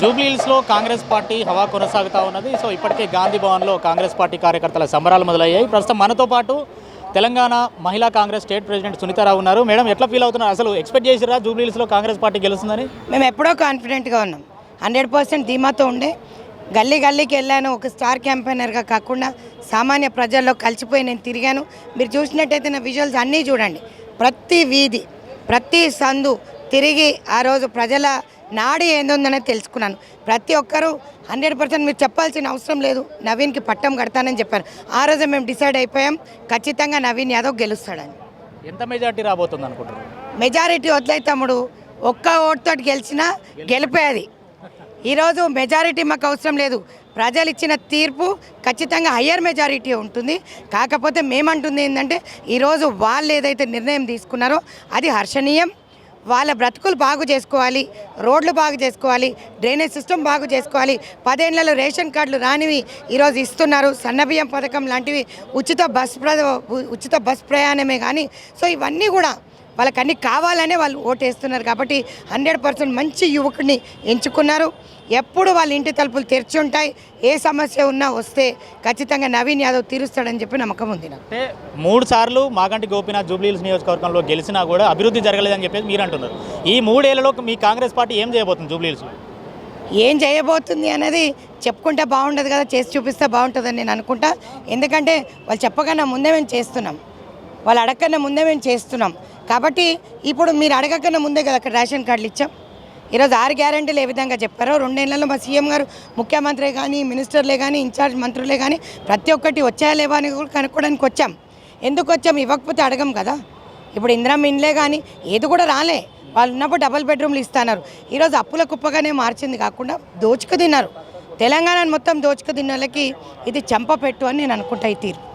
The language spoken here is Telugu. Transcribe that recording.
జూబ్లీహిల్స్లో కాంగ్రెస్ పార్టీ హవా కొనసాగుతూ ఉన్నది. సో ఇప్పటికే గాంధీ భవన్లో కాంగ్రెస్ పార్టీ కార్యకర్తల సంబరాలు మొదలయ్యాయి. ప్రస్తుతం మనతో పాటు తెలంగాణ మహిళా కాంగ్రెస్ స్టేట్ ప్రెసిడెంట్ సునీతారావు ఉన్నారు. మేడం, ఎట్లా ఫీల్ అవుతున్నారు? అసలు ఎక్స్పెక్ట్ చేసిరా జూబ్లీహిల్స్లో కాంగ్రెస్ పార్టీ గెలుస్తుందని? మేము ఎప్పుడో కాన్ఫిడెంట్గా ఉన్నాం. 100% ధీమాతో ఉండే గల్లీ గల్లీకి వెళ్ళాను. ఒక స్టార్ క్యాంపెయినర్గా కాకుండా సామాన్య ప్రజల్లో కలిసిపోయి నేను తిరిగాను. మీరు చూసినట్టయితే నా విజువల్స్ అన్నీ చూడండి. ప్రతి వీధి, ప్రతి సందు తిరిగి ఆ రోజు ప్రజల నాడు ఏందోందనేది తెలుసుకున్నాను. ప్రతి ఒక్కరూ 100% మీరు చెప్పాల్సిన అవసరం లేదు, నవీన్కి పట్టం కడతానని చెప్పారు. ఆ రోజు మేము డిసైడ్ అయిపోయాం, ఖచ్చితంగా నవీన్ యాదవ్ గెలుస్తాడని. ఎంత మెజార్టీ రాబోతుంది అనుకుంటున్నారు? మెజారిటీ వదిలే తమ్ముడు, ఒక్క ఓటుతో గెలిచినా గెలిపేది. ఈరోజు మెజారిటీ మాకు అవసరం లేదు. ప్రజలు ఇచ్చిన తీర్పు ఖచ్చితంగా హయ్యర్ మెజారిటీ ఉంటుంది. కాకపోతే మేమంటుంది ఏంటంటే ఈరోజు వాళ్ళు ఏదైతే నిర్ణయం తీసుకున్నారో అది హర్షణీయం. వాళ్ళ బ్రతుకులు బాగు చేసుకోవాలి, రోడ్లు బాగు చేసుకోవాలి, డ్రైనేజ్ సిస్టమ్ బాగు చేసుకోవాలి. 10 ఏళ్లలో రేషన్ కార్డులు రానివి ఈరోజు ఇస్తున్నారు. సన్నబియ్యం పథకం లాంటివి, ఉచిత బస్ ప్రయాణమే కానీ. సో ఇవన్నీ కూడా వాళ్ళకి అన్నీ కావాలనే వాళ్ళు ఓటేస్తున్నారు. కాబట్టి 100% మంచి యువకుడిని ఎంచుకున్నారు. ఎప్పుడు వాళ్ళ ఇంటి తలుపులు తెరిచి ఉంటాయి. ఏ సమస్య ఉన్నా వస్తే ఖచ్చితంగా నవీన్ యాదవ్ తీరుస్తాడని చెప్పి నమ్మకం ఉంది నాకు. అంటే 3 సార్లు మాగంటి గోపీనాథ్ జూబ్లీహిల్స్ నియోజకవర్గంలో గెలిచినా కూడా అభివృద్ధి జరగలేదని చెప్పేసి మీరు అంటున్నారు. ఈ 3 ఏళ్లలో మీ కాంగ్రెస్ పార్టీ ఏం చేయబోతుంది జూబ్లీహిల్స్లో? ఏం చేయబోతుంది అనేది చెప్పుకుంటే బాగుండదు కదా, చేసి చూపిస్తే బాగుంటుందని నేను అనుకుంటా. ఎందుకంటే వాళ్ళు చెప్పకన్నా ముందే మేము చేస్తున్నాం, వాళ్ళు అడగకన్నా ముందే మేము చేస్తున్నాం. కాబట్టి ఇప్పుడు మీరు అడగకన్నా ముందే కదా అక్కడ రేషన్ కార్డులు ఇచ్చాం. ఈరోజు 6 గ్యారెంటీలు ఏ విధంగా చెప్పారో 2 ఏళ్లలో మా సీఎం గారు, ముఖ్యమంత్రి కానీ, మినిస్టర్లే కానీ, ఇన్ఛార్జ్ మంత్రులే కానీ ప్రతి ఒక్కటి వచ్చాయా లేవా అని కూడా కనుక్కోవడానికి వచ్చాం. ఎందుకు వచ్చాం? ఇవ్వకపోతే అడగం కదా. ఇప్పుడు ఇందిరమ్మ ఇండ్లే కానీ ఏది కూడా రాలే. వాళ్ళు ఉన్నప్పుడు డబుల్ బెడ్రూమ్లు ఇస్తున్నారు. ఈరోజు అప్పుల కుప్పగానే మార్చింది కాకుండా దోచుకు తిన్నారు. తెలంగాణను మొత్తం దోచుకు తిన్న వాళ్ళకి ఇది చెంపపెట్టు అని నేను అనుకుంటా ఈ తీర్పు.